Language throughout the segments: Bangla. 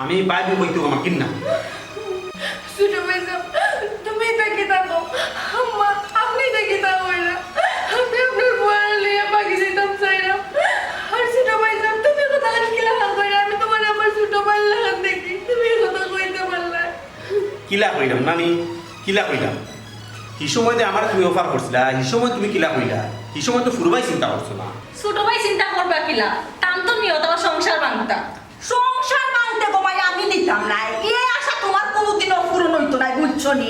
আমি বাইরে কইতে আমার কিনা ছোট ভাই সাহেব তুমি দেখে থাকো আম্মা আপনি দেখে থাকো না আমি আপনার বয়ার লিয়ে বাকি যেতাম চাইলাম আর ছোট ভাই সাহেব তুমি কথা কিলা করে আমি তোমার আমার ছোট ভাই লাগান দেখি তুমি কথা কইতে পারলা কিলা কইলাম নানি কিলা কইলাম কি সময় আমার তুমি অফার করছিলা এই সময় তুমি কিলা কইলা এই সময় তো ফুরবাই চিন্তা করছো না ছোট ভাই চিন্তা করবা কিলা টান তো নিও তোমার সংসার ভাঙতা সংসার মানতে তোমায় আমি দিতাম না এ আশা তোমার কোনোদিনও পূরণ হইতো না বুঝছো নি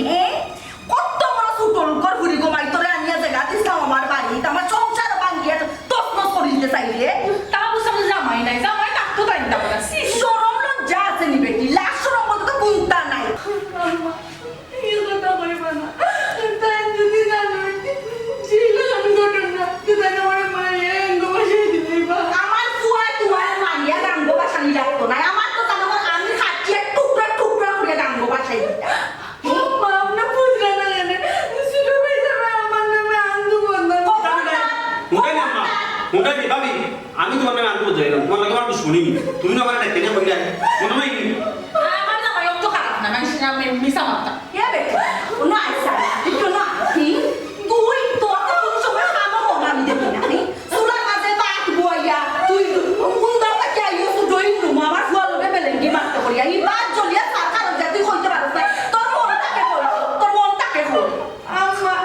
কত বড় সুটল ঘর ঘুরি গোমাই তোরে আনিয়া জায়গা দিছিলাম আমার বাড়ি আমার সংসার ভাঙিয়ে তসমস করে দিতে চাইলে তা বুঝলাম জামাই নাই জামাই থাকতো তাই না বলা সরম লজ্জা আছে নি বেটি লাশ সরম বলতে তো গুণতা নাই আম্মা এই কথা কইবা না তাই যদি জানো ছিলাম ঘটনা তাই আমার মায়ে গোবাসে দিবা আমার ফুয়া তোমার মানিয়া গাঙ্গো বাসানি লাগতো না আমার তো জানো আমি খাটিয়ে টুকরা টুকরা করে গাঙ্গো বাসাই দিতাম আম্মা আপনি বুঝলেন না কেন ছোট ভাই সাহেব আমার নামে আন্দু বন্ধ মুটাই না মা মুটাই দি ভাবি আমি তোমার নামে আনবো যাই না তোমার লাগে আমার তো শুনিনি তুমি না আমার ডাক্তার না কইলা মনে হয় কি আমার জামাই তো খারাপ না মানুষের নামে মিশা মাত্রা এ বেটি কোনো আইসা একটু না তুই তোর তো কোন সময় কামও বানানি দেবি না সুরা কাজে বাত বইয়া তুই কুন্দা তাকে আইও সুদই নুম আমার ফুয়া লগে বেলেঙ্গি মারতে করিয়া এই বাত জ্বলিয়া সাকার তুই কইতে পারছ না তোর মনটাকে কই তোর মনটাকে কই আম্মা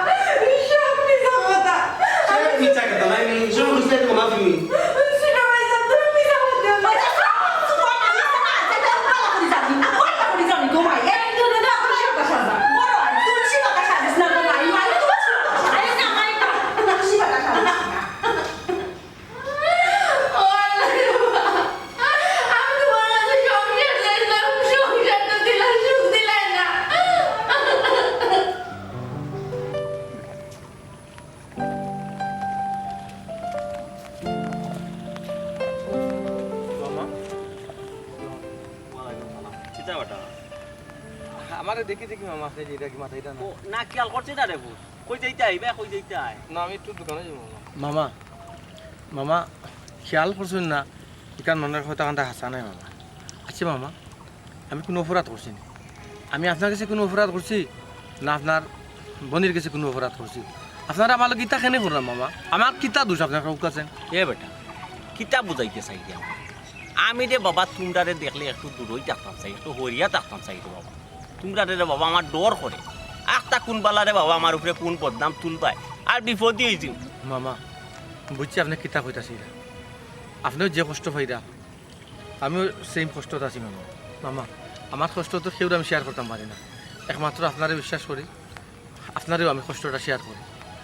সব মিছা কথা আমি পিছা কথা নাই নি শুরু করতে তোমার তুমি ছোট ভাই সাহেব তুমি মিছা কথা আমারে দেখি দেখি মামা আপনি যেটা কি মাথায় না না খেয়াল করছি না রে বুঝ কই যাইতে আইবে কই যাইতে আই না আমি একটু দোকানে যাবো মামা মামা খেয়াল করছেন না এখান মনের কথা কান্তা হাসা নাই মামা আচ্ছা মামা আমি কোনো অপরাধ করছি না আমি আপনার কাছে কোনো অপরাধ করছি না আপনার বোনের কাছে কোনো অপরাধ করছি আপনারা আমার গীতা কেনে করলাম মামা আমার কিতা দোষ আপনার কাছে এ বেটা কিতা বুঝাইতে চাই দিয়া আমি রে বাবা তোমরারে দেখলে একটু দূরই থাকতাম চাই একটু হরিয়া থাকতাম চাই রে বাবা তোমরারে রে বাবা আমার ডর করে একটা কোন বালারে বাবা আমার উপরে কোন বদনাম তুলবাই আর বিপদই হয়েছি মামা বুঝছি আপনি কিতা কইতাছি আপনিও যে কষ্ট পাইরা আমিও সেম কষ্টত আছি মামা মামা আমার কষ্ট তো কেউ আমি শেয়ার করতাম পারি না একমাত্র আপনারে বিশ্বাস করি আপনারেও আমি কষ্টটা শেয়ার করি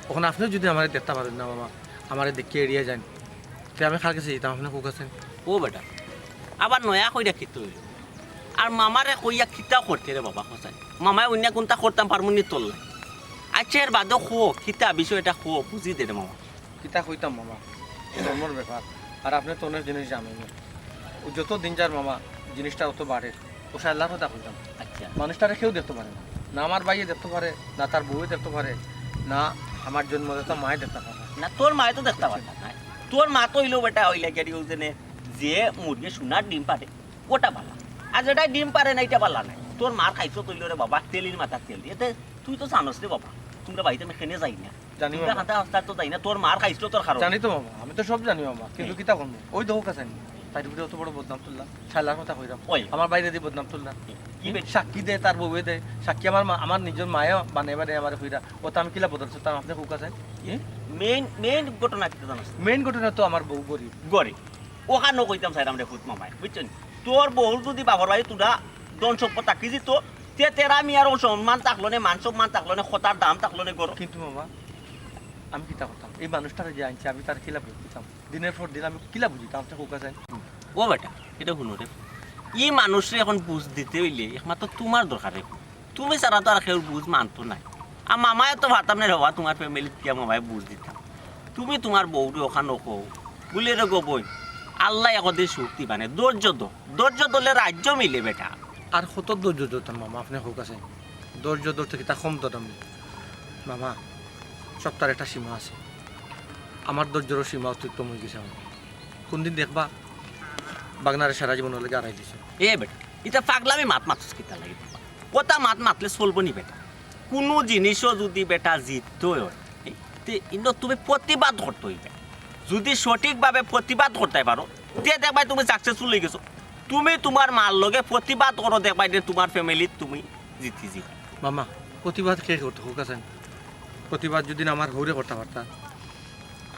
ওখানে আপনিও যদি আমার দেখতে পারেন না মামা আমারে দেখে এড়িয়ে যান তাই আমি কার কাছে যেতাম আপনার কোক আছেন ও বেটা আবার নয়া কইরা খিত হইল আর মামারে কইয়া খিতা করতে রে বাবা খসাই মামায় অন্য কোনটা করতাম পারমুনি তোল্লাই আচ্ছা এর বাদও খো খিতা বিষয়টা খো বুঝি দে রে মামা কিতা কইতাম মামা জন্মর ব্যাপার আর আপনি তো অনেক জিনিস জানেন ও যত দিন যার মামা জিনিসটা অত বাড়ে ও আল্লাহর কথা কইতাম আচ্ছা মানুষটারে কেউ দেখতে পারে না না আমার ভাইয়ে দেখতে পারে না তার বউয়ে দেখতে পারে না আমার জন্মদাতা মায়ে দেখতে পারে না তোর মায়ে তো দেখতে পারতাম না তোর মা তো হইলো বেটা হইলে গেড়ি ওজনে যে মুরগি সোনার ডিম পারে ওটা পালা আর যেটা ডিম পারে না এটা পালা নাই তোর মার খাইছো তৈল রে বাবা তেলির মাথার তেল দিয়ে তুই তো জানোস রে বাবা তোমরা বাড়িতে আমি খেনে যাই না জানি তোমরা মামা। খাতা হস্তার তো যাই না তোর মার খাইছো তোর খারো জানি তো মামা আমি তো সব জানি মামা কিন্তু কিতা করবো ওই দেখো কাছে তাই উপরে অত বড় বদনাম তুললাম শালার কথা কইরাম ওই। আমার বাইরে দিয়ে বদনাম তুললাম কি বে- সাক্ষী দেয় তার বউয়ে দেয় সাক্ষী আমার নিজের মায়েও বানে বানে আমার হইরা ও তো আমি কিলা বদল তাম আপনি কোক আছেন মেইন ঘটনা কি জানোস মেইন ঘটনা তো আমার বউ গরিব গরে ওখানে কইতাম চাইলাম রে ফুট মামাই বুঝছেন তোর বহু যদি বাবর ভাই তোরা দন সম্পদ থাকি যেত তে তেরা আমি আর সম্মান থাকলো নে মান সম্মান থাকলো নে খতার দাম থাকলো নে গরো কিন্তু মামা আমি কিতা করতাম এই মানুষটারে যে আনছি আমি তার কিলা বুঝতাম দিনের পর দিন আমি কিলা বুঝিতাম আপনি কোক আছেন ও বেটা এটা শুনো রে ই মানুষে এখন বুঝ দিতে হইলে একমাত্র তোমার দরকার রে তুমি ছাড়া তো আর কেউ বুঝ মানতো নাই আর মামায় তো ভাবতাম না বাবা তোমার ফ্যামিলি কে মামায় বুঝ দিতাম তুমি তোমার বউরে ওখানে কও বলে রে গো বই আল্লাহ একদে শক্তি মানে ধৈর্য দলে রাজ্য মিলে বেটা আর কত ধৈর্য ধরতাম মামা আপনি হোক আছে ধৈর্য ধরতে কি তা কম ধরতাম মামা সপ্তাহের একটা সীমা আছে আমার ধৈর্যেরও সীমা অতিক্রম হয়ে গেছে আমার কোনদিন দেখবা বাগনারে সারা জীবন লেগে আড়াই দিছে এ বেটা এটা পাগলামি মাত মাতস কিতা লাগে কথা মাত মাতলে চলবো নি বেটা কোনো জিনিসও যদি বেটা জিততে হয় কিন্তু তুমি প্রতিবাদ করতে হইবে যদি সঠিকভাবে প্রতিবাদ করতে পারো তে দেখবাই তুমি সাকসেসফুল হয়ে গেছো তুমি তোমার মার লগে প্রতিবাদ করো দেখবাই যে তোমার ফ্যামিলিত তুমি জিতি যাবে মামা প্রতিবাদ কে করতে হোক আছেন প্রতিবাদ যদি আমার হৌরে করতে পারতাম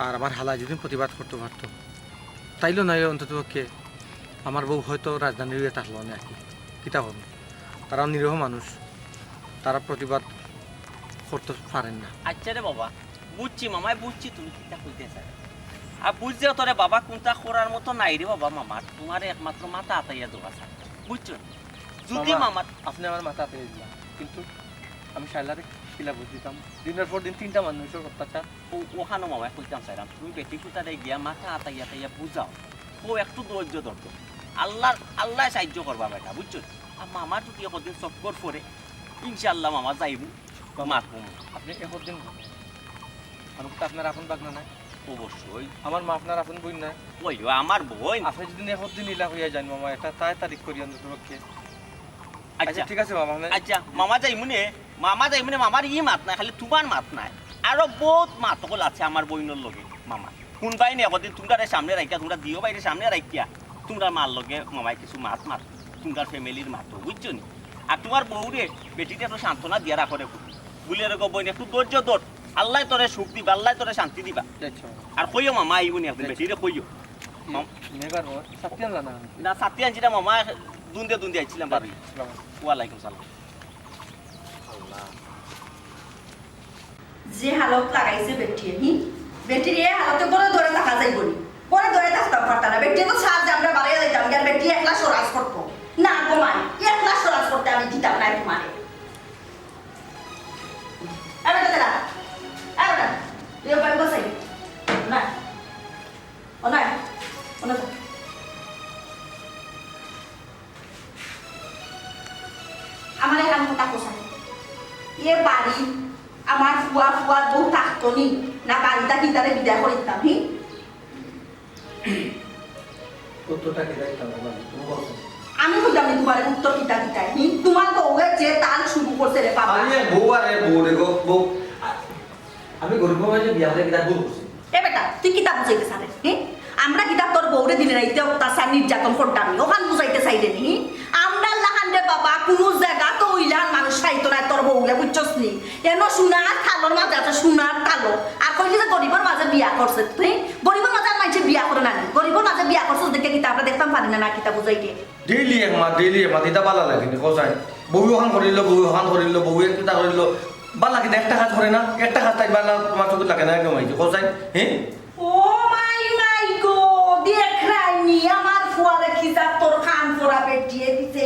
আর আমার হালা যদি প্রতিবাদ করতে পারতো তাইলেও নয় অন্তত কে আমার বউ হয়তো রাজধানীর থাকলো না আর কি কিতা হল তারাও নিরীহ মানুষ তারা প্রতিবাদ করতে পারেন না আচ্ছা রে বাবা বুঝছি মামাই বুঝছি তুমি কিতা কইতে চাই আর বুঝছে তোরে বাবা কোনটা করার মতো নাই রে বাবা মামা তোমার একমাত্র মাথা আতাইয়া দেওয়া চাই বুঝছো যদি মামা আপনি আমার মাথা পেয়ে দিলাম কিন্তু আমি শাইলারে কিলা বুঝ দিতাম দিনের পর দিন 3টা মানুষের অত্যাচার ওখানো মামাই কইতাম চাইলাম তুমি বেটি কুতারে গিয়া মাথা আতাইয়া তাইয়া বুঝাও ও একটু ধৈর্য ধরতো আল্লাহ সাহায্য করবা বেটা বুঝছো আর মামা যদি একদিন চক্কর পরে ইনশাল্লাহ মামা যাইব মাতবো আপনি একদিন আমি তো আপনার আপন বাগনা নাই অবশ্যই আমার মা আপনার আপন বই না ওইও আমার বই আপনি যদি একদিন ইলা হইয়া যান মামা এটা তাই তারিখ করি অন্তত পক্ষে আচ্ছা আচ্ছা ঠিক আছে মামা আচ্ছা মামা যাইমুনে মামার ই মাত নাই খালি তোমার মাত নাই আরো বহুত মাতকল আছে আমার বইনের লগে মামা কোনবাই নে একদিন তোমরা সামনে রাখিয়া তোমরা দিও বাইরে সামনে রাখিয়া তোমরা মার লগে মামাই কিছু মাত তোমরা ফ্যামিলির মাতো বুঝছো নি আর তোমার বউরে বেটিতে একটু সান্ত্বনা দিয়া রাখো রে বলে রেখো বই একটু ধৈর্য ধর আল্লাহ তোরে সুখ দিবা আল্লাহ তোরে শান্তি দিবা আর কইও মামা আইবনি একদিন বেটিরে কইও নেবার সত্যি না না সাথী আনছি না মামা দুন্দে আইছিলাম বাড়ি ওয়ালাইকুম সালাম যে হালত লাগাইছে বেটিয়ে বেটির এই হালতে করে ধরে থাকা যাইব নি পরে ধরে থাকতাম পারতাম না বেটিয়ে তো সাজ আমরা বাড়াইয়া যাইতাম আর বেটি একলা সরাজ করতো না কমাই একলা সরাজ করতে আমি দিতাম না তোমারে এবার দাদা এবার এ বাই বসাই না ও না ও না আমার এখান কথা কোথায় এ বাড়ি আমার ফুয়ার বউ থাকতো নি না বাড়িটা কিতারে বিদায় করিতাম উত্তরটা কি দাইতাম তুমি বলছো আমি কইতাম নি তোমার উত্তর কিতা দিতাই তোমার বউয়ে যে তাল শুরু করছে রে বাবা আরে বউ আরে বউ রে গো বউ আমি গরিব ভাবে বিয়া করে কিতা ভুল করছি এ বেটা তুই কিতা বুঝাইতে সারে আমরা কিতা তোর বউরে দিনে রাইতে অত্যাচার নির্যাতন করতাম ওখান বুঝাইতে চাইলে নি আমরা লাহান রে বাবা কোনো জায়গা তো ওইলান মানুষ চাইতো না তোর বউরে বুঝছস নি এনো সোনার থালোর মাঝে আছে সোনার থালো আর কইলি যে গরিবের মাঝে বিয়া করছে তুই গরিবের মাঝে মানুষ বিয়া করে না গরিবের মাঝে বিয়া করছিস দেখে কিতা আমরা দেখতাম পারি না কিতা বুঝাইতে ডেইলি এক মাস দিতা বালা লাগে নি কোসাই বউ ওখান করিল বউ কিতা করিল বালা কি একটা কাজ করে না একটা কাজ তাই বালা তোমার চোখ লাগে না একদম আইছে কোসাই হ্যাঁ ও মাই গো দেখ রাইনি আমার ফুয়ারে খিজা তোর কান পড়া বেটিয়ে দিছে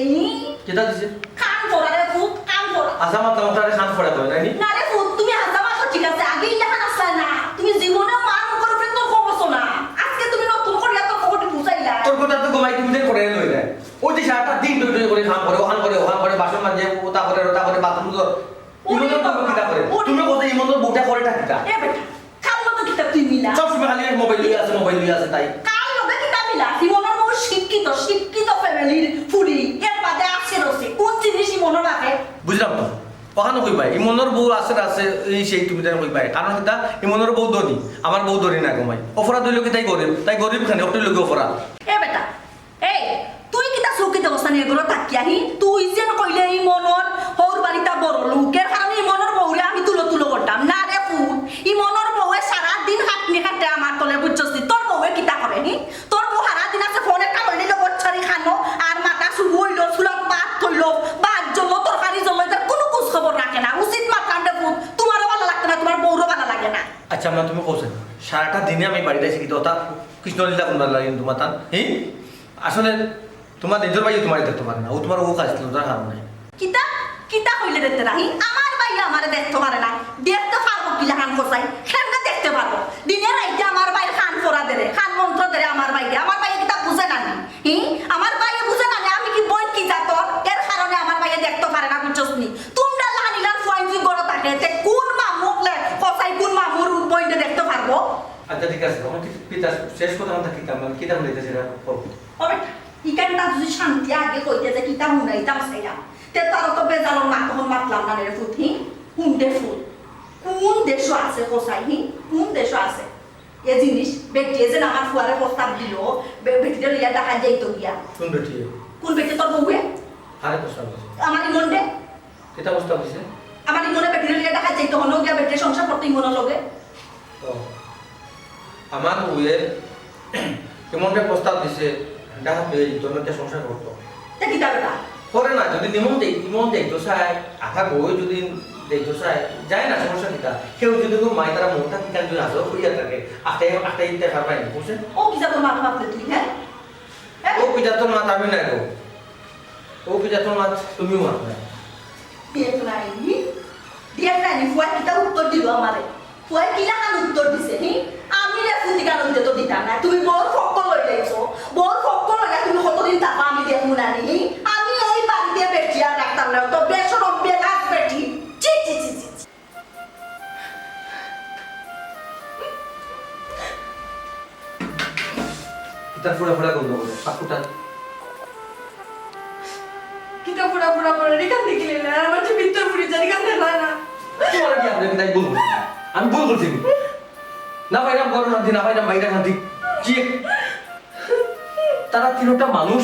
কিতা দিছে কান পড়া রে ফুট কান পড়া আসামা তোমার খান ফড়া করে নাই না রে ফুট তুমি হাজামা তো ঠিক আছে আগে ইলাহান আসছে না তুমি জীবনে মান করবে তো কমছো না আজকে তুমি নতুন করে এত কোটি বুঝাইলা তোর কথা তো গোমাই তুমি করে লই যায় ওই যে সারাটা দিন ধরে করে কাম করে ওখান করে বাসন মাজে ওটা করে বাথরুম কর ইমনের বউ কিতা করে তুমি কথা ইমনের বউটা করে থাকিতা এ বেটা কাল মতো কিতা তুই মিলা সব সময় খালি মোবাইল লিয়ে আছে তাই কাল লগে কিতা মিলা জীবনের বউ শিক্ষিত ফ্যামিলির ফুরি এর বাদে আছে রসে কোন জিনিস মনে রাখে বুঝলাম তো ওখানে কইবাই ইমনের বউ আছে এই সেই তুমি তাই কইবাই কারণ কিতা ইমনের বউ ধনী আমার বউ ধনী না গোমাই অপরাধ হইল কি তাই গরিব খানে অটো লোক অপরাধ এ বেটা এই তুই কিতা চৌকিতে বসানি এগুলো তাকিয়াহি তুই যেন কইলে এই মনর হৌর বাড়িটা বড় লোকের কারণে এই মনর বউরে আমি তুলো করতাম না রে ফুট ই মনর বউয়ে সারা দিন হাঁটনি হাঁটে আমার তলে বুঝছস তোর বউয়ে কিতা করে তোর বউ সারা দিন আছে ফোনে কামড় নিল বচ্ছারি খানো আর মাথা শুরু হইল চুলত বাদ থইল বাদ জল তরকারি জল এটার কোনো খোঁজ খবর রাখে না উচিত মাত্রাম রে ফুট তোমারও ভালো লাগতো না তোমার বউরও ভালো লাগে না আচ্ছা আমরা তুমি কোসেন সারাটা দিনে আমি বাড়িতে আছি কিন্তু ওটা কৃষ্ণলীলা কোনবার লাগে তোমার তান হ্যাঁ আসলে তোমার নিজের ভাই তোমার দেখতে পারে না ও তোমার ও কাজ ছিল তার কারণে কিতা কইলে দেখতে রাহি আমার ভাই আমারে দেখতে পারে না দেখতে পারবো কি লাগান কোসাই কেমনে দেখতে পারবো দিনে রাইতে আমার ভাই খান ফোরা দেরে খান মন্ত্র দেরে আমার ভাই কিতা বুঝে না আমার ভাই বুঝে না আমি কি বই কি জাত এর কারণে আমার ভাই দেখতে পারে না বুঝছস নি তোমরা লাহানিলার ফয়েন্সি গড় থাকে যে কোন মামুকলে কোসাই কোন মামুর বইতে দেখতে পারবো আচ্ছা ঠিক আছে তখন কি পিতা শেষ কথা আমরা কিতাম বলতেছি না ওবে ইকানটা যদি শান্তি আগে কইতে যে কিতা হুনাইতাম সাইরাম তে তার তো বেজানোর মা তখন মাতলাম না রে ফুটি হুনতে ফুল কোন দেশ আছে কোসাই কোন দেশ আছে এ জিনিস বেটি যে আমার ফুয়ারে প্রস্তাব দিল বেটিটা লিয়া দেখা যাইতো গিয়া কোন বেটি কোন বেটি তোর বউয়ে আরে প্রস্তাব আছে আমার ইমন দে কিতা প্রস্তাব দিছে আমার ইমনে বেটিটা লিয়া দেখা যাইতো হলো গিয়া বেটির সংসার করতে ইমন লগে তো আমার বউয়ের এমনটা প্রস্তাব দিছে দেখা পেয়ে জমিতে সংসার করতো তে কিতা বেটা করে না যদি ইমন দেখতো চাই আধা বই যদি দেখতো চাই যায় না সমস্যা কিতা কেউ যদি মাই তারা মনটা কিতা যদি আসো হইয়া থাকে আটটা ইতে খার পাই বুঝছে ও কিতা তোর মাথা মারতে তুই হ্যাঁ ও পিতা তোর মাত আমি নাই গো ও পিতা তোর মাত তুমিও মাত নাই দিয়ে নাই ফুয়া কিতা উত্তর দিল আমারে ফুয়া কিলা কান উত্তর দিছে আমি রে ফুটি কারণ দিতে তো দিতাম না তুমি বড় ফক্ক লই যাইছো বড় ফক্ক লই তুমি কতদিন থাকো আমি দেখু না নি আমি এই বাড়িতে বেটি আর রাখতাম না তো বেশর বেলাস বেটি চি চি চি চি পিতা ফুড়া ফুড়া গন্ধ করে পাকুটা কিতা পুরা পুরা করে রিকান দেখিলে না আমার যে ভিতর পুরি জানি কান না না তোমার কি আপনি তাই ভুল করছি আমি ভুল করছি না পাইলাম গরম শান্তি না পাইলাম বাইরে শান্তি কি তারা তিনটা মানুষ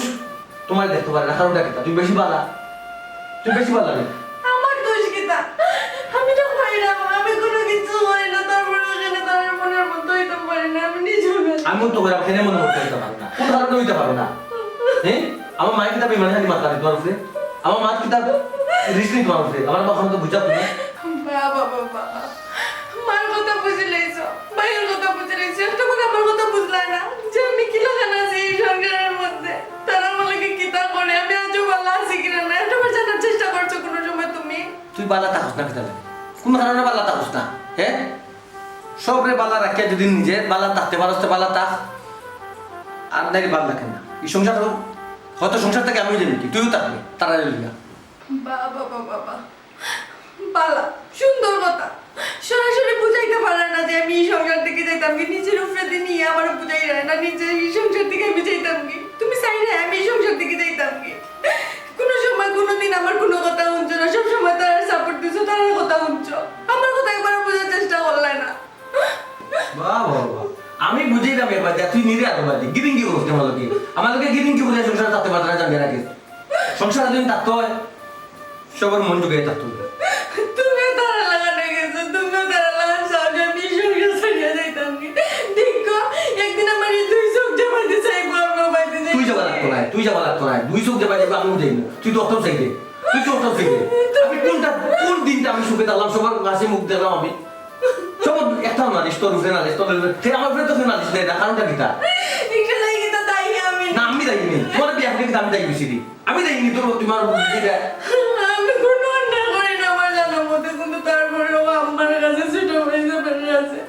তোমার দেখতে পারে না কারণটা কিতা তুমি বেশি বালা আমার দোষ কিতা আমি তো কইরাম আমি কোনো কিছু করি না তারপর ওখানে তার মনের মতো হইতে পারি না আমি নিজেও না আমি তো করে আপনি মনে করতে পারো না কোন কারণে হইতে পারো না হ্যাঁ আমার মায়ের কিতাব মানে হানি মাতা তোমার উপরে আমার মার কিতাব রিসনি তোমার উপরে আমার বাবা তো বুঝা তুমি বাবা বাবা মার কথা বুঝলেইছো ভাইয়ের কথা বুঝলেইছো একটা করে আমার কথা বুঝলা না যে আমি কি লাগান আছি এই সংসারের মধ্যে তারা আমাকে কিতা করে আমি আজও ভালো আছি কিনা না একটা বার জানার চেষ্টা করছো কোনো সময় তুমি তুই বালা থাকস না কিতাব কোন কারণে বালা থাকস না হ্যাঁ সবরে বালা রাখিয়া যদি নিজে বালা থাকতে পারস তো বালা থাক আর নাই বালা রাখেন না এই সংসার হয়তো সংসার থেকে আমি জানি তুইও থাকবি তারা লিয়া বাবা বাবা বালা সুন্দর কথা সরাসরি বুঝাইতে পারে না যে আমি এই সংসার থেকে যাইতাম কি নিজের উপরে দিয়ে নিয়ে আমার বুঝাই না নিজে এই সংসার থেকে আমি যাইতাম কি তুমি চাই না আমি এই সংসার থেকে যাইতাম কি কোনো সময় কোনোদিন আমার কোনো কথা শুনছো না সব সময় তারা সাপোর্ট দিছো তার কথা শুনছো আমার কথা একবার বোঝার চেষ্টা করলে না বাহ আমি বুঝেই না ব্যাপার যা তুই নিরে আলো বাদি গিরিং কি করছিস আমাদেরকে আমাদেরকে গিরিং কি বলে সংসার থাকতে পারতে না জানবে নাকি সংসার যদি থাকতে হয় সবার মন জুগে থাকতে হবে তুমি তারা লাগানো গেছো তুমিও তারা লাগান সাহায্য আমি সংসার ছাড়িয়ে যাইতাম কি দেখো একদিন আমার এই দুই চোখ জামাইতে চাইবো আমি বাইতে যাই তুই যাবা লাগতো না দুই চোখ যাবা যাবে আমিও যাইব তুই তো অত চাইবে আমি কোন দিনটা আমি সুখে দাঁড়ালাম সবার কাছে মুখ দিলাম আমি সবার একটা নালিশ তোর উঠে নালিশ তোর আমার উপরে তো নালিশ নেই না কারণটা কিতা একটু লাগে তো তাই আমি না আমি দায়িনি তোমার বিয়ে আপনি আমি দায়ী বেশি আমি দায়িনি তোর তোমার আমি কোনো অন্যায় করি না আমার জানার মধ্যে কিন্তু তারপরেও আমার কাছে ছোট পয়সা বেড়ে আছে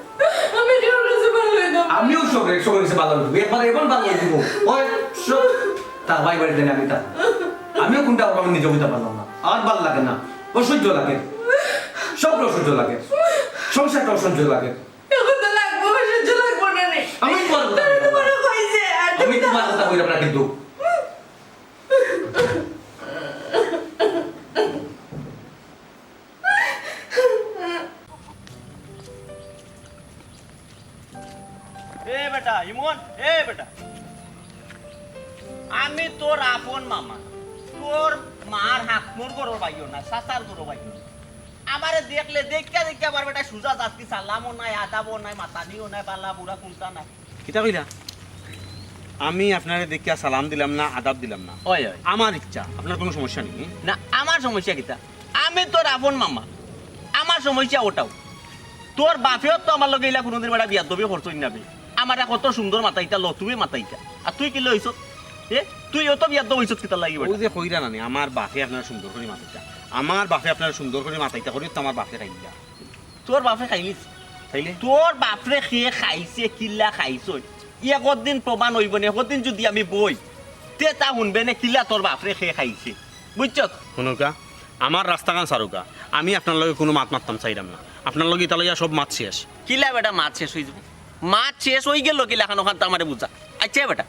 আমি কেউ কাছে ভালো হইতাম আমিও সবের কাছে ভালো হইব একবার এমন ভালো হইব ওই সব তা ভাই বাড়ি দেন আমি তা আমিও কোনটা আমি নিজে হইতে পারলাম না আর ভালো লাগে না অসহ্য লাগে সব অসহ্য লাগে সংসারটা অসহ্য লাগে এখন তো লাগবো সহ্য লাগবো না রে আমি তোমার কইছে আর আমি তোমার কথা কইলাম না কিন্তু বেটা ইমন বেটা আমি তোর আপন মামা তোর মার হাত মোর করো পাইও না সাসার করো পাইও না আমারে দেখলে দেখা আমার বেটা সুজা যাচ্ছি সালামও নাই আদাবও নাই মাতানিও নাই পাল্লা বুড়া কোনটা নাই কিতা কইলা আমি আপনারে দেখিয়া সালাম দিলাম না আদাব দিলাম না ওই আমার ইচ্ছা আপনার কোনো সমস্যা নেই না আমার সমস্যা কিতা আমি তোর আপন মামা আমার সমস্যা ওটাও তোর বাপেও তো আমার লগে ইলা কোনোদিন বেটা বিয়া দবি করছই নাবে আমার কত সুন্দর মাতাইতা লতুবে মাতাইতা আর তুই কি লইছ তুই অত বিয়া দব হইছ কিতা লাগি ওই যে কইরা নানি আমার বাপে আপনার সুন্দর করে মাতাইতা আমার বাপে আপনার সুন্দর করে মাতাইতা করি তো আমার বাপে খাইলা তোর বাপে খাইলিস তাইলে তোর বাপরে খেয়ে খাইছে কিল্লা খাইছ একদিন প্রমাণ হইব না একদিন যদি আমি বই তে তা শুনবে না কিল্লা তোর বাপরে খেয়ে খাইছে বুঝছ শুনুকা আমার রাস্তাখান সারুকা আমি আপনার লগে কোনো মাত মারতাম চাইলাম না আপনার লগে ইতা লইয়া সব মাত শেষ কিলা বেটা মাছ শেষ হয়ে যাবে মাছ শেষ হয়ে গেল কিলা খান ওখান তো আমারে বুঝা আচ্ছা বেটা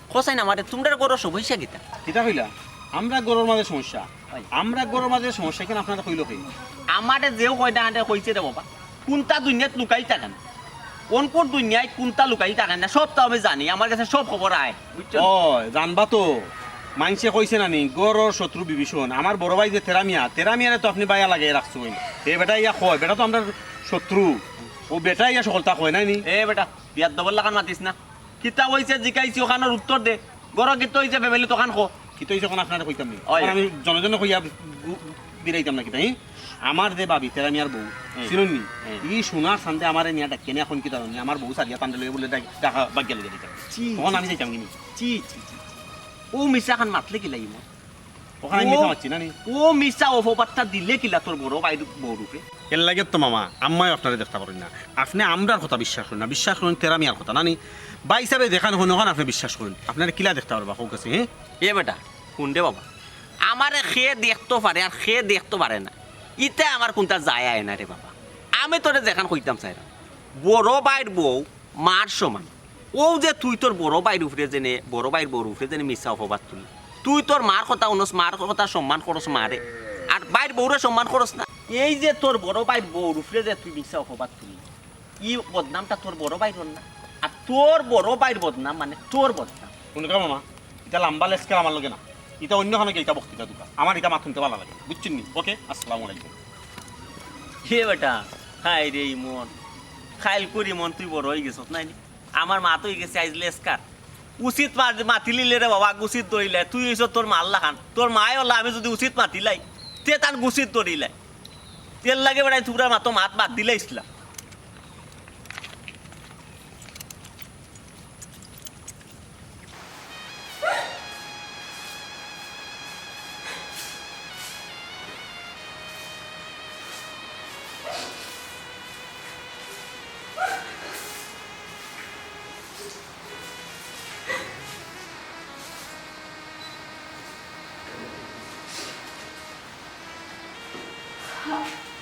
খোসাই না আমারে তোমরা গরো সমস্যা কিতা কিতা কইলা আমরা গরুর মাঝে সমস্যা আমরা গরুর মাঝে সমস্যা কেন আপনারা কইল কি আমারে যেও কয়টা আনতে কইছে রে বাবা কোনটা দুনিয়াত লুকাই থাকেন কোন দুনিয়ায় কোনটা লুকাই থাকেন না সব তো আমি জানি আমার কাছে সব খবর আয় বুঝছো ও জানবা তো মাইনসে কইছে নানি গরর শত্রু বিভীষণ আমার বড় ভাই যে তেরামিয়ারে তো আপনি বাইয়া লাগাই রাখছো এ বেটা ইয়া কয় বেটা তো আমরা শত্রু ও বেটা ইয়া সকলতা কয় নাই নি এ বেটা বিয়াত দবল লাগান মাতিস না কিতা হইছে জিকাইছি ওখানের উত্তর দে গর কিতো হইছে ফ্যামিলি তখন খো কি তো যখন আপনারা কইতাম নি ওই। এখন আমি জনজনে কইয়া বিরাইতাম না কিতা আমার যে বাবি তেরামিয়ার বউ চিনুন নি ই সোনার সান্দে আমার নিয়া ডাকে নি এখন কি জানি আমার বউ সারিয়া পান্ডে লইয়া বলে টাকা বাগ্যা লইয়া দিতাম তখন আমি যাইতাম কিনি চি চি চি ও মিশা খান মাতলে কি লাগিব ওখানে আমি মিথ্যা মারছি না নি ও মিশা অপবাদটা দিলে কিলা তোর বড় ভাই বউ রূপে এর লাগে তো মামা আম্মাই আপনারা দেখতে পারেন না আপনি আমরার কথা বিশ্বাস করেন না বিশ্বাস করেন তেরামিয়ার কথা নানি বা হিসাবে দেখানো হন ওখানে আপনি বিশ্বাস করেন আপনারা কিলা দেখতে পারবা হোক আছে হ্যাঁ এ বেটা শুন দে বাবা আমারে খেয়ে দেখতে পারে আর খেয়ে দেখতে পারে না ইতে আমার কোনটা যায় আয় না রে বাবা আমি তোরে যেখান কইতাম চাই বড় বাইর বউ মার সমান ও যে তুই তোর বড় বাইর উপরে জেনে বড় বাইর বউর উপরে জেনে মিশা অপবাদ তুলি তুই তোর মার কথা অনুস মার কথা সম্মান করস মারে আর বাইর বউরে সম্মান করস না এই যে তোর বড় বাইর বউর উপরে যে তুই মিশা অপবাদ তুলি ই বদনামটা তোর বড় বাইর না আর তোর বড় বাইর বদনাম মানে তোর বদনাম শুনকা মামা এটা লম্বা লেসকে আমার লগে না এটা অন্য খানে গেইতা বক্তৃতা দুকা আমার এটা মাথুন তে ভালো লাগে বুঝছেন নি ওকে আসসালামু আলাইকুম হে বেটা খাই রে মন খাইল করি মন তুই বড় হয়ে গেছত নাই আমার মা তো হয়ে গেছে আইজ লেসকার উচিত মাতিলিলে রে বাবা গুছিত ধরিলে তুই হইছ তোর মাল্লা খান তোর মায় হল্লা আমি যদি উচিত মাতিলাই তে তার গুছিত ধরিলাই তেল লাগে বেড়াই তোরা মাতো মাত বাদ দিলে ইসলাম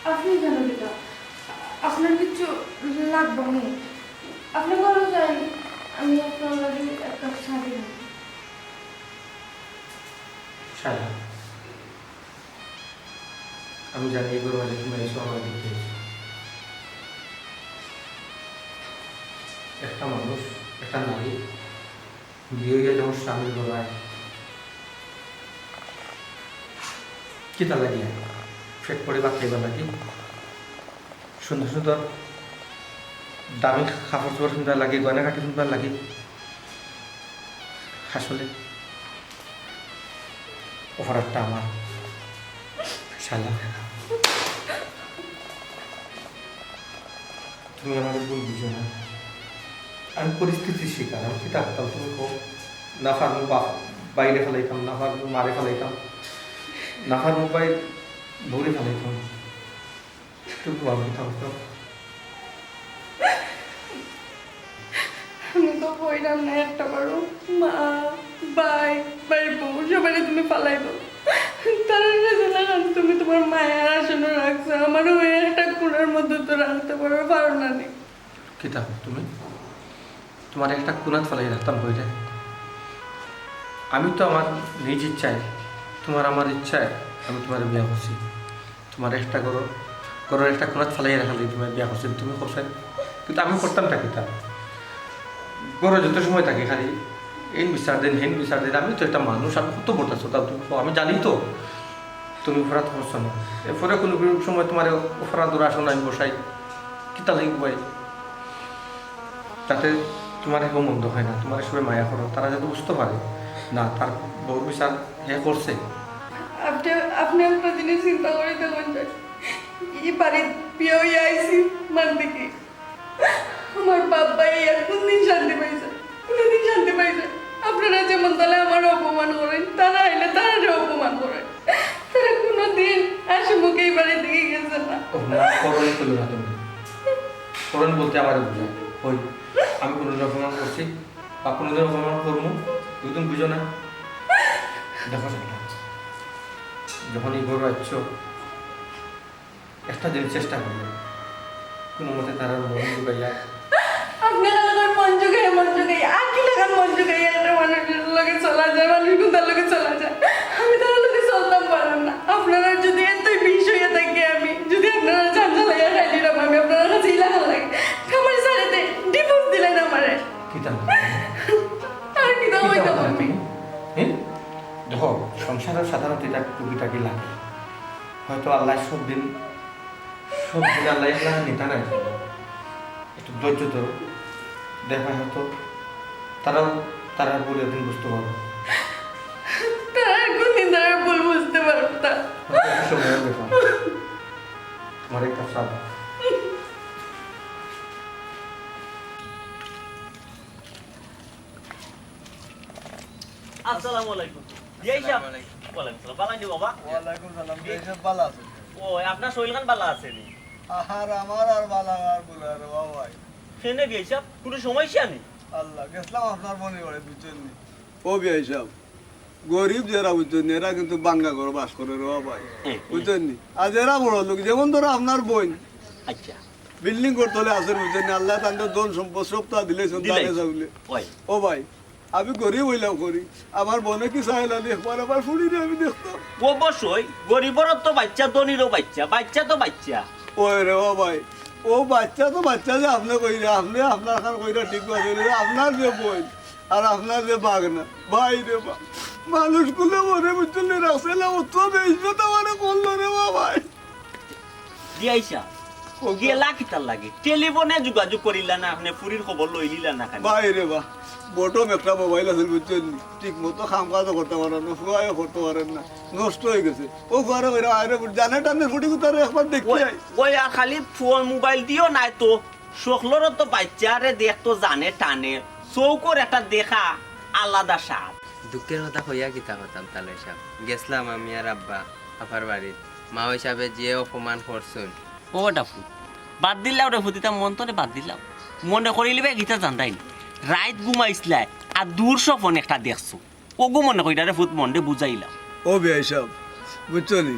আপনি কেন দিদা আপনার কিছু লাগবে না আপনি বলো যাই আমি আপনার লাগে এক কাপ চা দিলাম শালা আমি জানি এগুলো মাঝে তুমি এসে আমার দেখতে একটা মানুষ একটা নারী বিয়ে হয়ে যখন স্বামীর গলায় কি তা লাগিয়ে ফেট পরে বা খাইবার লাগে সুন্দর সুন্দর দামি কাপড় চোপড় সুন্দর লাগে গয়নাঘাটি সুন্দর লাগে আসলে অফারটা আমার শালা তুমি আমাদের ভুল বুঝো না আমি পরিস্থিতির শিকার আমি কি থাকতাম তুমি না ফার্মু বাইরে ফেলাইতাম না ফার্মু মারে ফেলাইতাম না ফার্মু বাই ধরে ফেলাইতাম একটু ভাবি থাকতাম আমি তো বইলাম না একটা বারো মা বাই বউ সবাই তুমি পালাই দাও তারা জানা তুমি তোমার মায়ের আসনে রাখছো আমারও ওই একটা কোণের মধ্যে তো রাখতে পারো না নেই কি থাকো তুমি তোমার একটা কোনাত ফেলাই রাখতাম বইটা আমি তো আমার নিজ ইচ্ছায় তোমার আমার ইচ্ছায় আমি তোমার বিয়া করছি তোমার একটা গরুর একটা কোনাত ফেলাই রাখালি তোমার বিয়া করছি তুমি করছেন কিন্তু আমি করতাম থাকি তা গরু যত সময় থাকে খালি এই বিচার দিন হেন বিচার দিন আমি তো একটা মানুষ আমি কত বলতেছো তা তুমি আমি জানি তো তুমি অপরাধ করছো না এরপরে কোনো সময় তোমার অপরাধ আসন আমি বসাই কিতা লাগবে ভাই তাতে তোমার এখন মন্দ হয় না তোমার সবাই মায়া করো তারা যাতে বুঝতে পারে না তার বউ বিচার হে করছে আপনি একটা জিনিস চিন্তা করে দেখুন এই বাড়ির বিয়ে হয়ে আইসি মান দেখি আমার বাবা কোন দিন শান্তি পাইছে কোনদিন শান্তি পাইছে আপনারা যেমন তাহলে আমার অপমান করেন তারা আইলে তারা অপমান করেন তারা কোনোদিন আসে মুখে এই বাড়ি থেকে গেছে না করণে করলো না তুমি করণ বলতে আমার বুঝায় ওই আমি কোনোদিন অপমান করছি বা কোনোদিন অপমান করবো তুমি বুঝো না দেখো সেটা যখন এই বড় আচ্ছ একটা জিনিস চেষ্টা করবে কোনো মতে তারা মন ঢুকাইয়া আপনি আমার মন জুগাই আর কি লাগান মন জুগাই একটা মানুষের লগে চলা যায় মানুষ কোনটার লগে চলা যায় আমি তার লগে চলতাম পারলাম না আপনারা যদি এতই বিষ হইয়া থাকি আমি যদি আপনারা ঝাঁঝা লাইয়া খাইলি না আমি আপনার কাছে ইলাকা লাগে আমার সারিতে ডিভোর্স দিলেন আমারে কিতা আর কি দাম হইতাম আমি দেখো সংসারের সাধারণত এটা টুকিটাকি লাগে হয়তো আল্লাহ সব দিন আল্লাহ এগুলা নিতা নাই একটু ধৈর্য ধরো দেখা হয়তো তারা বলে একদিন বুঝতে পারবো তার কোনদিন তারা ভুল বুঝতে পারব না হয়তো একটু সময় দেখো আমার একটা সাপ আসসালামু আলাইকুম এই সাহেব ওয়ালাইকুম সালাম ভালো আছি বাবা ওয়ালাইকুম সালাম এইসব ভালো আছে ও আপনার শরীরখান ভালো আছে নি আহার আমার আর ভালো আর বলে আর ভাই ফেনে গিয়ে সাহেব কোনো সমস্যা নেই আল্লাহ গেছিলাম আপনার মনে করে বুঝছেন নি ও বিয়ে সব গরিব যারা বুঝছেন এরা কিন্তু বাঙ্গা ঘর বাস করে রে ভাই বুঝছেন নি আর এরা বড় লোক যেমন ধরো আপনার বোন আচ্ছা বিল্ডিং করতে হলে আসেন বুঝছেন নি আল্লাহ তাদের ধন সম্পদ সপ্তাহ দিলে দিলাই। সন্তানে ওই ও ভাই আমি গরিব হইলাম করি আমার বোনে কি চাইলা দেখবার আবার ফুড়িরে আমি দেখতাম অবশ্যই গরিবেরও তো বাচ্চা ধনীরও বাচ্চা তো বাচ্চা ওই রে ও ভাই ও বাচ্চা তো বাচ্চা যে আপনি কইরা আপনি আপনার খান কইরা ঠিক আছে আপনার যে বই আর আপনার যে বাগনা ভাই রে বা মানুষ গুলো মনে বুঝছেন রাখছিল অত বেশি তো মানে করলো রে বা ভাই দিয়াইছা গেলা কিতার লাগে টেলিফোনে যোগাযোগ করিলা না আপনি ফুরির খবর লইলিলা না খালি ভাই রে বা বটম একটা মোবাইল আছে বুঝছেন ঠিক মতো খাম কাজও করতে পারেন না ফুয়াও করতে পারেন না নষ্ট হয়ে গেছে ও ঘরে ওইরা আরে জানে টানে ফুটি কুতারে একবার দেখতে যাই ওই আর খালি ফোন মোবাইল দিও নাই তো সকলেরও তো বাচ্চারে দেখতো জানে টানে চৌকর একটা দেখা আলাদা স্বাদ দুঃখের কথা হইয়া কিতা করতাম তাহলে সব গেছিলাম আমি আর আব্বা আপার বাড়ির মা হিসাবে যে অপমান করছুন ওটা ফুট বাদ দিলাম রে ফুটিতা মন তোরে বাদ দিলাম মনে করিলিবে গীতা জানতাই রাইত ঘুমাইছিলাই আর দূর স্বপন একটা দেখছো ওগো মনে কইরা রে ফুট মনরে বুঝাইলাম ও বিয়াই সাহেব বুঝছো নি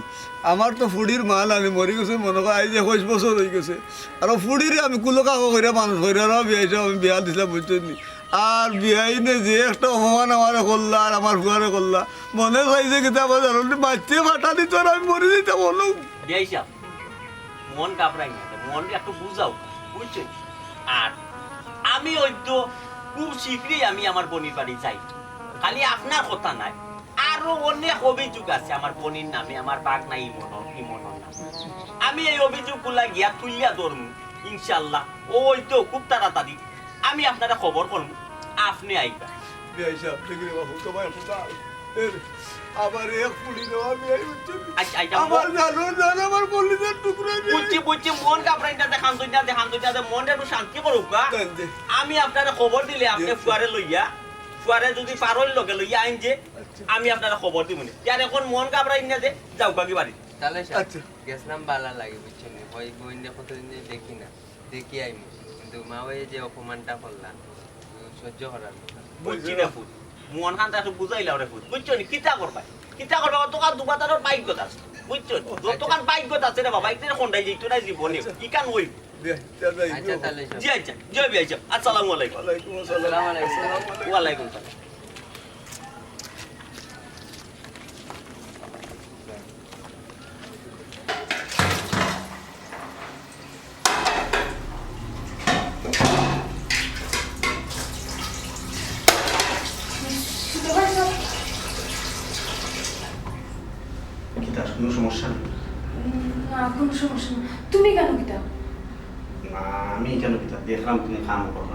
আমার তো ফুডির মাল আমি মরি গেছে মনে কর আজ 21 বছর হয়ে গেছে আর ফুডিরে আমি কুলো কাকো করে মানুষ করে আর বিয়াই সাহেব আমি বিয়া দিছিলাম বুঝছো নি আর বিয়াই নে যে একটা অপমান আমার করলা আর আমার ফুয়ারে করলা মনে চাইছে কিন্তু আমার জানো বাচ্চা ফাটা দিত আর আমি মরে দিতে বলো দিয়াইছা মন কাপড়াই না মনকে একটু বুঝাও বুঝছো আর আমি ওই তো খুব শীঘ্রই আমি আমার বোনের বাড়ি যাই খালি আপনার কথা নাই আরো অনেক অভিযোগ আছে আমার বোনের নামে আমার বাঘ নাই ইমনের নামে আমি এই অভিযোগ গুলা গিয়া তুলিয়া ধরবো ইনশাল্লাহ ওই তো খুব তাড়াতাড়ি আমি আপনারা খবর করবো আপনি আইবা বিয়াই সাহেব ঠিক রে বাবু তোমার ফুটা আবার এক ফুড়ি দেওয়া বিয়াই বুঝছো নি? আচ্ছা আচ্ছা আমার জানো আমার কলিজার টুকরা বুঝছি মন কাপড়াইটা দেখান তুইটা মনটা একটু শান্তি করুক আমি আপনারা খবর দিলে আপনি ফুয়ারে লইয়া ফুয়ারে যদি পারোর লগে লইয়া আইন যে আমি আপনারা খবর দিব না ইয়ার এখন মন কাপড়াই না যে যাও বাকি বাড়ি তাহলে আচ্ছা। গেছিলাম ভালো লাগে বুঝছেন ওই বইন কতদিন ধরে দেখি না দেখি আইমু কিন্তু মা ওই যে অপমানটা করলাম সহ্য করার কথা বুঝছি না ফুট মন খানটা একটু বুঝাইলাও রে ফুট বুঝছো নি কিতা করবা তোকার দুবাতানোর বাইকগত আছে বুঝছো যতক্ষণ বাইকগত আছে রে বাবা একদিন কোনটাই যেত না জীবনে কি কান হইব আচ্ছা তাহলে জি আচ্ছা জয় বি আচ্ছা আসসালামু আলাইকুম ওয়ালাইকুম আসসালাম আসসালামু আলাইকুম ওয়ালাইকুম আসসালাম গীতার কোনো সমস্যা নেই না কোনো সমস্যা না তুমি কেন গীতা না আমি কেন গীতা দেখলাম তুমি কাম করো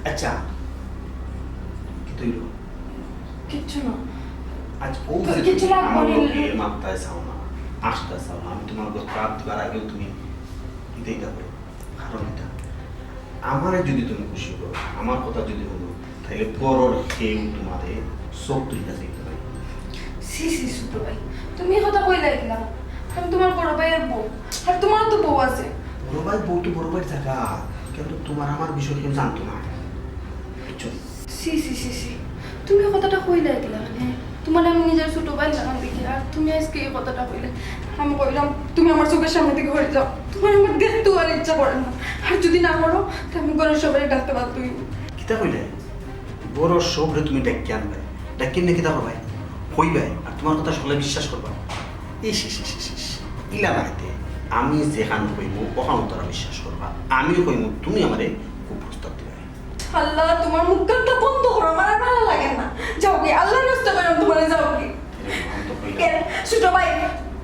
আচ্ছা কি তুই কিচ্ছু না আজ ও কিছু লাগবে আমার না। লোকে মাত্রায় চাও না আসতে চাও না আমি তোমার রাত দিবার আগেও তুমি দিতেই যাবে কারণ এটা আমারে যদি তুমি খুশি করো আমার কথা যদি বলো তাহলে পরর কেউ তোমাদের সব তুই কাছে দিতে পারি সি ছোট ভাই তুমি এই কথা কই লাগলা আমি তোমার বড় ভাইয়ের বউ আর তোমারও তো বউ আছে বড় ভাই বউ তো বড় ভাইয়ের জায়গা কিন্তু তোমার আমার বিষয় কেউ জানতো না বুঝছো সি তুমি এই কথাটা কই লাগলা মানে তোমার আমি নিজের ছোট ভাই লাগান দেখি আর তুমি আজকে এই কথাটা কইলে আমি কইলাম তুমি আমার চোখের সামনে থেকে হয়ে যাও তোমার আমার দেখতেও আর ইচ্ছা করে না আর যদি না করো তো আমি ঘরের সবাই ডাকতে পারতো কিতা কইলে বড় সবরে তুমি ডাকি আনবে ডাকি না কিতা হবাই হইবাই আর তোমার কথা সকলে বিশ্বাস করবা ইস ইস ইস ইস ইস ইলা নাইতে আমি যেখান কইমু ওখান তোরা বিশ্বাস করবা আমি কইমু তুমি আমারে খুব প্রস্তাব দিবা আল্লাহ তোমার মুখটা বন্ধ করো, আমার আর ভালো লাগে না। যাও কি আল্লাহর রাস্তা করো, তোমার যাও কি ছোট ভাই,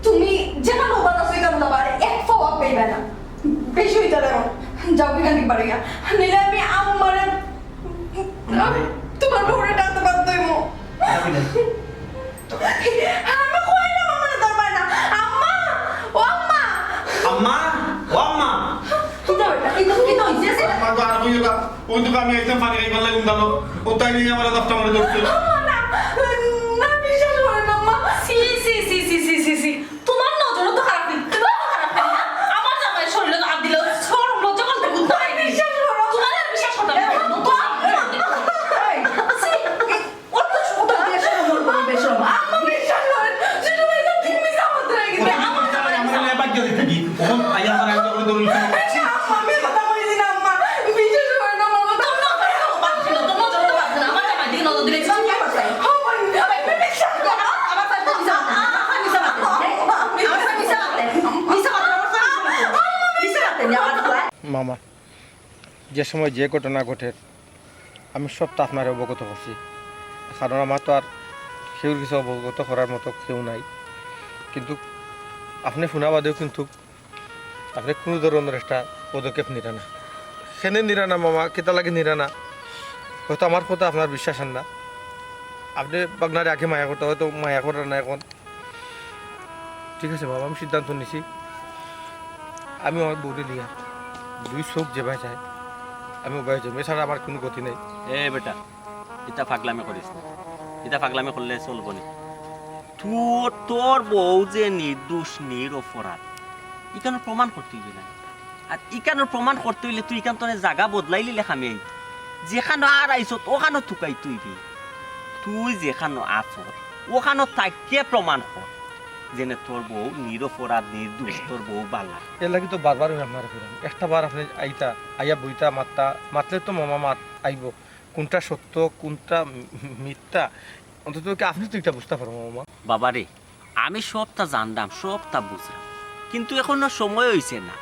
তুমি যেখানে ওবার আছে কেন দাবার এক পাওয়া পেইবে না, বেশি হইতে দেখো। যাও কি কান্দি পারে গা, নিলে আমি আমারে তোমার বউরে ডাকতে পারতো মো। আমি কইলাম আমার দরবার না। আম্মা, ও আম্মা, আম্মা ও আম্মা কি তো এটা কি তো হইছে আমার তো আর কইলা ওই তো আমি একদম পানি খাই বললাম দাও ও তাই নিয়ে আমার দফটা করে ধরছে না না বিশ্বাস করে না আম্মা। সি সি সি সি সি সি সি তোমার নজরও তো খারাপ নেই, তোমার খারাপ নেই না? আমার জামাই শরীরে হাত দিল, সর লজ্জা করতে গুদ্ধ হয় নি। বিশ্বাস করো। তোমার আর বিশ্বাস করতে হবে না। তো ওর তো ছোট দিয়ে শুরু করবো বেশরম আম্মা বিশ্বাস করে, ছোট ভাই তো তুমি সামত রেখে দিলে। আমার আমার বাদ দিয়ে থাকি ওখান আইয়া আমার একদম করে ধরল আম্মা আমি কথা বলি দিন আম্মা, বিশ্বাস করে না আমার কথা। তোর নজরও বাদ ছিল, তোর নজরও বাদ ছিল। আমার জামাই দিকে নজর দিলে কিছু বিশ্বাস করো। আমার পাশে মিশা মিশা আমার মিশা মিশা আমার মামা যে সময় যে ঘটনা ঘটে আমি সব তো আপনার অবগত করছি, কারণ আমার তো আর সেও কিছু অবগত করার মতো কেউ নাই। কিন্তু আপনি শোনা বাদেও কিন্তু আপনি কোনো ধরনের একটা পদক্ষেপ নিরা না। সেনে নিরা না মামা, কেতা লাগে নিরা না। হয়তো আমার কথা আপনার বিশ্বাস আন না, আপনি বাগনারে আগে মায়া করতে হয়তো মায়া করার না এখন। ঠিক আছে বাবা, আমি সিদ্ধান্ত নিছি আমি আমার বউরে লিয়া দুই চোখ যেভাবে যায় আমি উপায় যাবো, এছাড়া আমার কোনো গতি নেই। এ বেটা এটা পাগলামি করিস না, এটা পাগলামি করলে চলবো নি। তোর তোর বউ যে নির্দোষ নিরপরাধ ইকানোর প্রমাণ করতে হইবে না। আর ইকানোর প্রমাণ করতে হইলে তুই ইকান তোর জায়গা বদলাইলি লেখামি আই যেখানে আর আইসত ওখানো থুকাই তুইবি। তুই যেখানো আছত ওখানো তাকে প্রমাণ কর যেনে তোর বউ নিরপরাধ নির্দোষ, তোর বউ বালা। এর লাগি তো বারবার আমি আপনার করেন একটা বার আপনি আইতা আইয়া বইতা মাতলে তো মামা মাত আইব কোনটা সত্য কোনটা মিথ্যা, অন্তত কি আপনি তো এটা বুঝতে পারবো মামা। বাবা রে আমি সবটা জানতাম সবটা বুঝলাম, কিন্তু এখনো সময় হইছে না।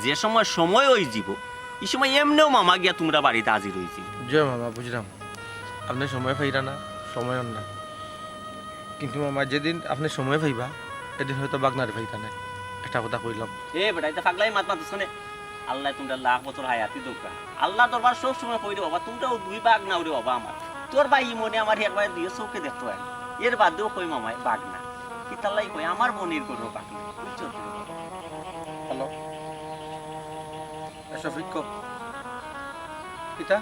যে সময় সময় হয়ে যাব এই সময় এমনিও মামা গিয়া তোমরা বাড়িতে হাজির হয়েছি। জয় মামা, বুঝলাম আপনি সময় পাইরা না সময়ও না, কিন্তু মামা যেদিন আপনি সময় পাইবা এদিন হয়তো বাগনারে পাইতা নাই, একটা কথা কইলাম। এ বেটা এটা পাগলাই মাত মাত শুনে আল্লাহ তোমরা লাখ বছর হায়াতি দোকা আল্লাহ দরবার সব সময় কই রে বাবা তোমরাও দুই বাঘ নাও রে বাবা আমার তোর ভাই মনে আমার একবার দিয়ে চোখে দেখতে হয় এর বাদেও কই মামাই বাঘ না কিতালাই কই আমার মনির করো বাঘ না বুঝছো? হ্যালো শফিক কো কিতা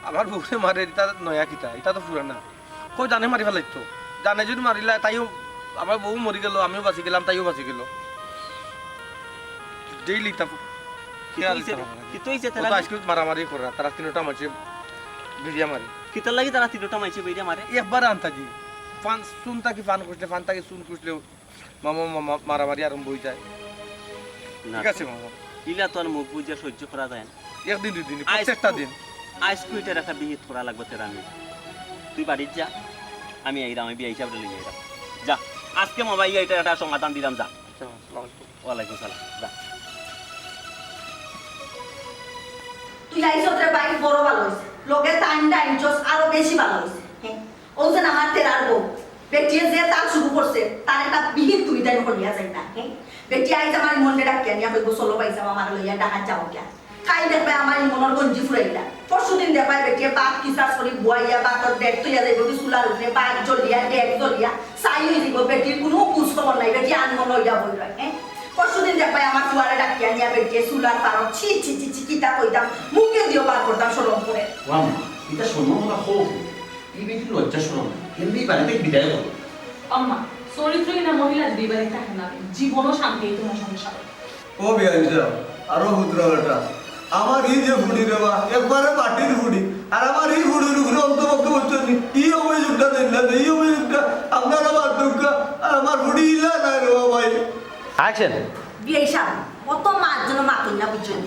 আমার বউরে মারে এটা নয়া কিতা, এটা তো পুরানা কই জানে মারি ফেলাইতো, জানে যদি মারিলা তাইও আমার বউ মরি গেল আমিও বাঁচি গেলাম তাইও বাঁচি গেল। ডেইলি তা আজকে মারামারি করা তারা তিনটা মাঝে বিরিয়া মারি কিতার লাগি তারা তিনটা মাইছে বেরিয়া মারে একবার আনতা দি পান চুন তাকি পান খুঁজলে পান তাকি চুন খুঁজলেও মামা মামা মারামারি আরম্ভ হয়ে যায়। ঠিক আছে মামা, ইলা তো আর মুখ বুঝে সহ্য করা যায় না। একদিন দুই দিন প্রত্যেকটা দিন আজকে এটা একটা বিহিত করা লাগবে তেরা আমি তুই বাড়ির যা আমি এইরাম আমি বিয়ে হিসাবে লিয়ে যাইরাম যা আজকে মোবাইল এটা একটা সমাধান দিলাম যা। ওয়ালাইকুম সালাম যা। তুই আইসত্রে বাইক বড় ভালো হয়েছে, লোকের টাইমটা ইন্টারেস্ট আরো বেশি ভালো হয়েছে। হ্যাঁ ও যে আমার তেরার বউ বেটিয়ে যে তার শুরু করছে তার একটা বিহিত তুই তাই করিয়া যাই না। হ্যাঁ বেটি আইজ আমার মনে ডাকিয়া নিয়া হইব চলো পাইছাম আমার লইয়া ডাকাত যাও কিয়া কাই দেখবে আমার মনের গঞ্জি ফুরাইলা পরশুদিন দেখবাই বেটিয়ে বাঘ কিসাস করি বুয়াইয়া বাঘর ডেক তুইয়া যাইব কি চুলার উঠে বাঘ জ্বলিয়া ডেক জ্বলিয়া চাই হয়ে যাব বেটির কোনো খোঁজ খবর নাই বেটি আনমন লইয়া বই রয়। হ্যাঁ পরশুদিন দেখবাই আমার ফুয়ারে ডাকিয়া নিয়া বেটিয়ে চুলার পারো ছি ছি ছি ছি কিতা কইতাম মুখে দিও বার করতাম সরম করে। ওয়াম এটা শোনো না হোক এই বেটি লজ্জা শোনো না এমনি বাড়িতে বিদায় করো আম্মা চরিত্রহীনা মহিলা যদি বাড়ি থাকে না জীবনও শান্তি তোমার সংসার। ও বিয়াইছা আরো হুদ্রাটা আমার এই যে ফুডি রে বা একবারে মাটির ফুডি আর আমার এই ফুডির উপরে অন্তপক্ষ বলছেন এই অভিযোগটা দেন না এই অভিযোগটা আপনারা বাদ দুঃখা আর আমার ফুডি ইলা না রে ভাই অ্যাকশন বিয়ে সাহেব কত মার জন্য মাতুন না বুঝছেন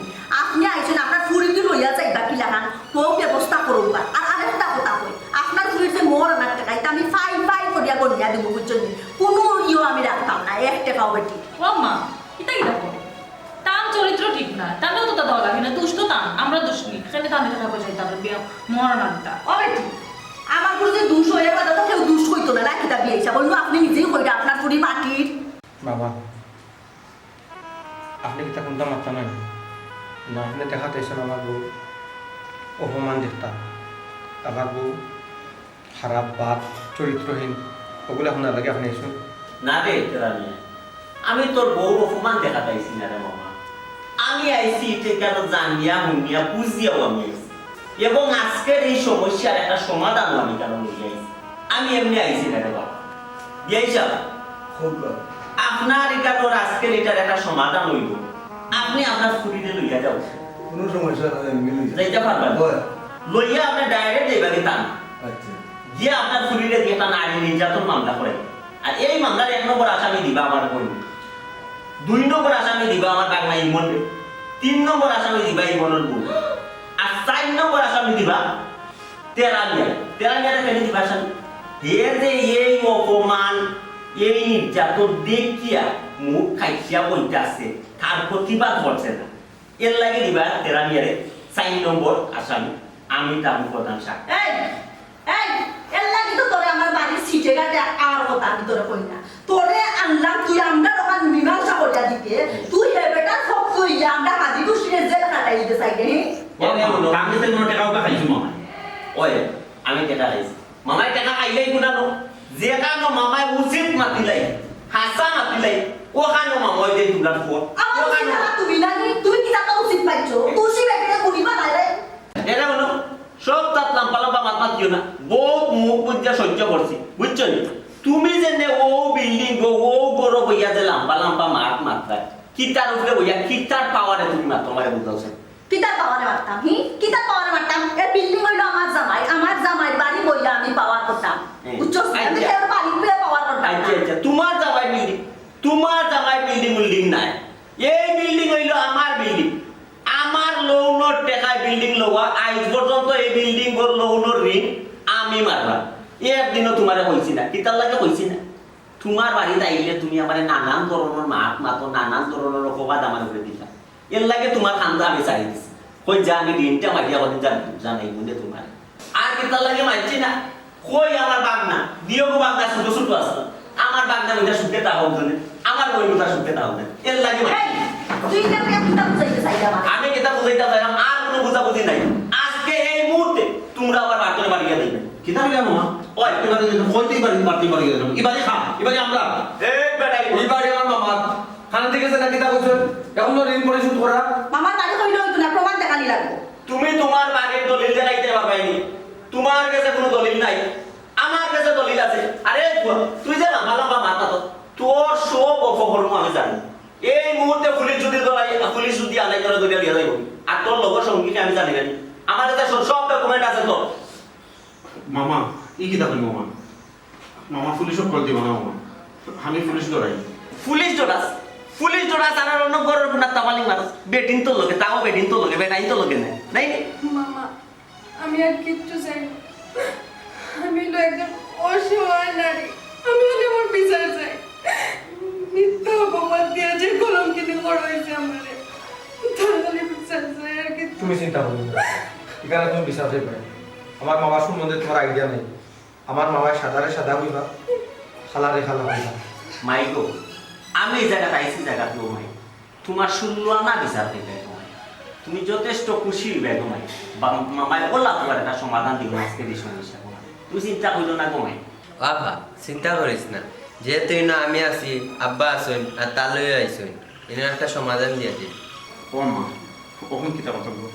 আপনি আইছেন আপনার ফুরিকে লইয়া যাইবা কি লাগান হোক ব্যবস্থা করুন আর আরেকটা কথা কই আপনার ফুরির যে মোর আমার টাকা এটা আমি ফাই করিয়া গড়িয়া দেবো বুঝছেন কোনো ইয়ে আমি রাখতাম না 1 টাকাও বেটি ও মা এটা কি দেখো তার চরিত্র ঠিক না তারও তো তা দেওয়া লাগে না দুষ্ট তান আমরা দুষ্টি সেখানে তাদের টাকা পয়সা দিতে হবে বিয়া মরণাটা ও বেটি আমার ফুরি যে দুষ হয়ে কথা তো কেউ দুষ হইতো না কিতা বিয়ে সাহেব বলবো আপনি নিজেই কইরা আপনার ফুরি মাটির বাবা আপনি কি তা কোনটা মাত্রা নাই না আপনি দেখাতেছেন আমার বউ অপমান দেখতা আমার বউ খারাপ বাপ চরিত্রহীন ওগুলো এখন লাগে আপনি এসুন না রে তেরানি আমি তোর বউ অপমান দেখাতে আইছি না রে মামা আমি আইছি এটা কেন জানিয়া হুনিয়া বুঝিয়াও আমি আইছি এবং আজকের এই সমস্যার একটা সমাধানও আমি কেন নিয়ে আইছি আমি এমনি আইছি না রে বাবা বিয়াই সাহেব আপনার এটা তোর আজকের এটার একটা সমাধান হইব আপনি আপনার ছুটিতে লইয়া যাও কোনো সমস্যা নাই মিলি যাইতে পারবেন লইয়া আপনি ডাইরেক্ট যাইবা কি তা আচ্ছা গিয়ে আপনার ছুটিতে দিয়ে একটা নারী নির্যাতন মামলা করে আর এই মামলার 1 নম্বর আসামি দিবা আমার বোন 2 নম্বর আসামি দিবা আমার বাগনা ইমন 3 নম্বর আসামি দিবা ইমনের বোন আর 4 নম্বর আসামি দিবা তেরানিয়া কেন দিবা আসামি এ যে এই অপমান এই নির্যাতন দেখিয়া মুখ খাইছিয়া বইতে আছে তার প্রতিবাদ করছে না এর লাগে দিবা তেরানিয়ারে 4 নম্বর আসামি আমি তার প্রধান সাক্ষী এই এই এর লাগি তো তোরে আমার বাড়ির সিটে গাতে আর কথা আমি তোরে কই না তোরে আনলাম তুই আমরা দোকান মীমাংসা করিয়া দিতে তুই হে বেটা সব তুই আমরা হাজি দুশিরে জেল কাটাই দিতে চাইগে আমি তো কোনো টাকাও খাইছি মামা ওই আমি টাকা খাইছি মামাই টাকা খাইলেই গুনানো যে কানো মামাই উচিত মাতিলাই হাসা মাতিলাই ও কানো মামাই দেই তুলার পর আমার সিনা তুমি লাগি তুই কি জানো উচিত পাইছো তুই বেটা কুনিবা নাই রে এটা হলো সব তাত লাম্পা লাম্পা মাত মাত দিও না বহুত মুখ বুঝা সহ্য করছি বুঝছো নি তুমি যে নে ও বিল্ডিং গো ও বড় বইয়া যে লাম্পা লাম্পা মাত মাত্রা কিতার উপরে বইয়া কিতার পাওয়ারে তুমি মাত্র মারে বুঝাওছে কিতার পাওয়ারে মারতাম কিতার পাওয়ারে মারতাম এর বিল্ডিং হইলো আমার জামাই বাড়ি বইয়া আমি পাওয়ার করতাম বুঝছো আমি এর বাড়ি বইয়া পাওয়ার করতাম আচ্ছা তোমার জামাই বিল্ডিং নাই এই বিল্ডিং হইলো আমার বিল্ডিং আমার লোনের টাকায় বিল্ডিং লওয়া আজ পর্যন্ত এই বিল্ডিং গর লোনের ঋণ আমি মারলাম একদিনও তোমারে কইছি না কিতার লাগে কইছি না তোমার বাড়িতে আইলে তুমি আমারে নানান ধরনের মাতো নানান ধরনের অপবাদ আমার উপরে দিলা এর লাগে তোমার খান্দা আমি চাই দিছি কই যা আমি ঋণটা মারিয়া বলেন জানাই বলে তোমার আর কিতার লাগে মারছি না কই আমার বাগনা দিও গো বাগনা ছোট ছোট আছে আমার বাগনা ওইটা শুনতে তা হোক জানে আমার বইটা শুনতে তা হোক এর লাগে তুই কেন কিতাব চাইতে চাইতে আমার আমি কিতাব বুঝাইতে চাইলাম আর কোনো বুঝাবুঝি নাই আজকে এই মুহূর্তে তোমরা আবার বাড়তে বাড়িয়ে দিবে কিতাব কেন মা ওই এবারে কইতেই পারি মারতে পারি এবারে খা এবারে আমরা এই বেটাই এই বাড়ি আমার মামার খানা থেকে না কিতা বলছেন এখন ঋণ পরিশোধ করা মামার বাড়ি কইলো হইতো না প্রমাণ দেখানি লাগবো তুমি তোমার বাড়ির দলিল দেখাইতে পারবাইনি তোমার কাছে কোনো দলিল নাই আমার কাছে দলিল আছে আরে তুই যে লম্বা লম্বা মাথা তো তোর সব অপকর্ম আমি জানি এই মুহূর্তে পুলিশ যদি আলাই করে দলিয়া লিয়া যাইব আর তোর লগর সঙ্গীকে আমি জানি জানি আমার কাছে সব ডকুমেন্ট আছে তো মামা ই কিতাব মামা মামা পুলিশও কল দিব না মামা আমি পুলিশ ধরাই পুলিশ জোড়াস আর অন্য গরর গুণা তাবালি মানুষ বেটিন তো লগে তাও বেটিন তো লগে বেটাইন তো লগে নাই মামা আমি আর কিচ্ছু চাই না আমি হলো একজন অসহায় নারী আমি হলে আমার বিচার চাই মিথ্যা অপবাদ দিয়া যে কলঙ্কিত করা হয়েছে আমারে তার হলে বিচার চাই আর কিছু তুমি চিন্তা করো না এখানে তুমি বিশ্বাস পাই আমার মামার সম্বন্ধে তোমার আইডিয়া নেই আমার মামায় সাদারে সাদা হইবা খালারে খালা হইবা মাইগো আমি এই জায়গাটা আইসি জায়গা দিও মাই তোমার শুনলো না বিচার দিবে তোমায় তুমি যথেষ্ট খুশি হইবে তোমায় মামাই বললা তোমার একটা সমাধান দিব আজকে এই সমস্যা তুমি চিন্তা করলো না তোমায় বাবা চিন্তা করিস না যেহেতু না আমি আছি আব্বা আসুন আর তালই আইসুন এর একটা সমাধান দিয়ে দিই ও মা কখন কিতাব কথা বল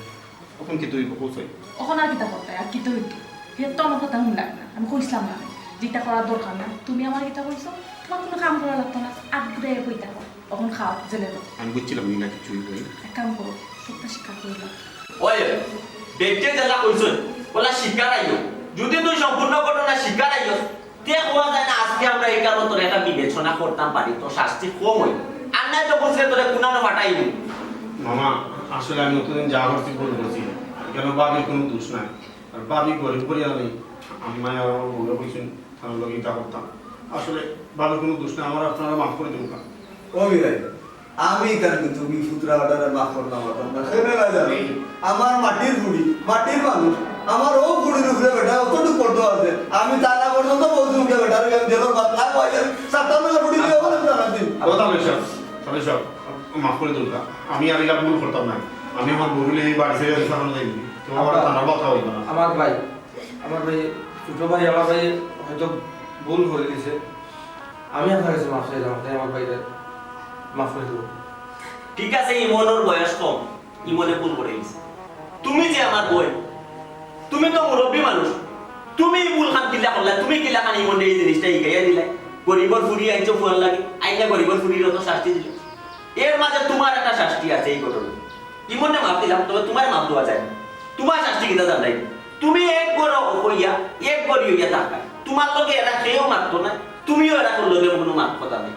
কখন কি তুই বলছই ওখানে আর কিতা করতে আর কিতা হইতো হের তো আমার কথা শুন লাগ না আমি কইছিলাম না যেটা করার দরকার না তুমি আমার কিতা কইছো তোমার কোনো কাম করা লাগতো না আগ্রহে বইতা কর তখন খাও জেলে দাও আমি বুঝছিলাম না কিছুই হই এক কাম করো সবটা শিক্ষা করলো ওই দেখতে যারা কইছই বলা শিকার আইও যদি তুই সম্পূর্ণ ঘটনা শিকার আইও তে হওয়া যায় না আজকে আমরা এই কারণে তোর একটা বিবেচনা করতাম পারি তো শাস্তি কম হই আর নাই তো বুঝলে তোরে কুনানো ফাটাইনি মামা আসলে আমি নতুন যা করছি ভুল করছি কেন বাবির কোনো দোষ নাই আর বাবি গরিব পরিবার নেই আমি মায়ের আমার বউরা বলছেন আমার লোক এটা করতাম আসলে বাবির কোনো দোষ নাই আমার আপনারা মাফ করে দেবো ও বিরাই আমি কেন তুমি ফুতরা অর্ডারে মাফ করলাম না সেটা না জানি আমার মাটির ফুড়ি মাটির মানুষ আমার ও ফুড়ির উপরে বেটা অতটুকু করতে আছে আমি তারা পর্যন্ত বলছি উঠে বেটা আমি জেলার বাদ না পাইলে সাতটা ফুড়ি দিয়ে বলে জানা দিন তাহলে সব মাফ করে দেবো আমি আর এটা ভুল করতাম না আমি আমার বউগুলি এই বাড়ি ছেড়ে সারানো যাইনি তো আমার তারা কথা হইব না আমার ভাই ছোট ভাই আমার ভাই হয়তো ভুল করে দিয়েছে আমি আপনার কাছে মাফ চাইলাম তাই আমার ভাইটা মাফ করে দেবো ঠিক আছে ইমনের বয়স কম ইমনে ভুল করে গেছে তুমি যে আমার বই তুমি তো মুরব্বী মানুষ তুমি ভুল খান কিলা করলা তুমি কিলা খান ইমনে এই জিনিসটা ইগাইয়া দিলাই গরিবর ফুরি আইছো ফুয়ার লাগে আইনা গরিবর ফুরির তো শাস্তি দিলে এর মাঝে তোমার একটা শাস্তি আছে এই ঘটনা ইমনে মাপ দিলাম তবে তোমার মাপ দেওয়া যায় না তোমার শাস্তি কিনা জানাই তুমি এক গড় হইয়া এক গড়ি হইয়া থাকা তোমার লোকে এরা কেউ মারতো না তুমিও এরা করলো কোনো মাপ কথা নেই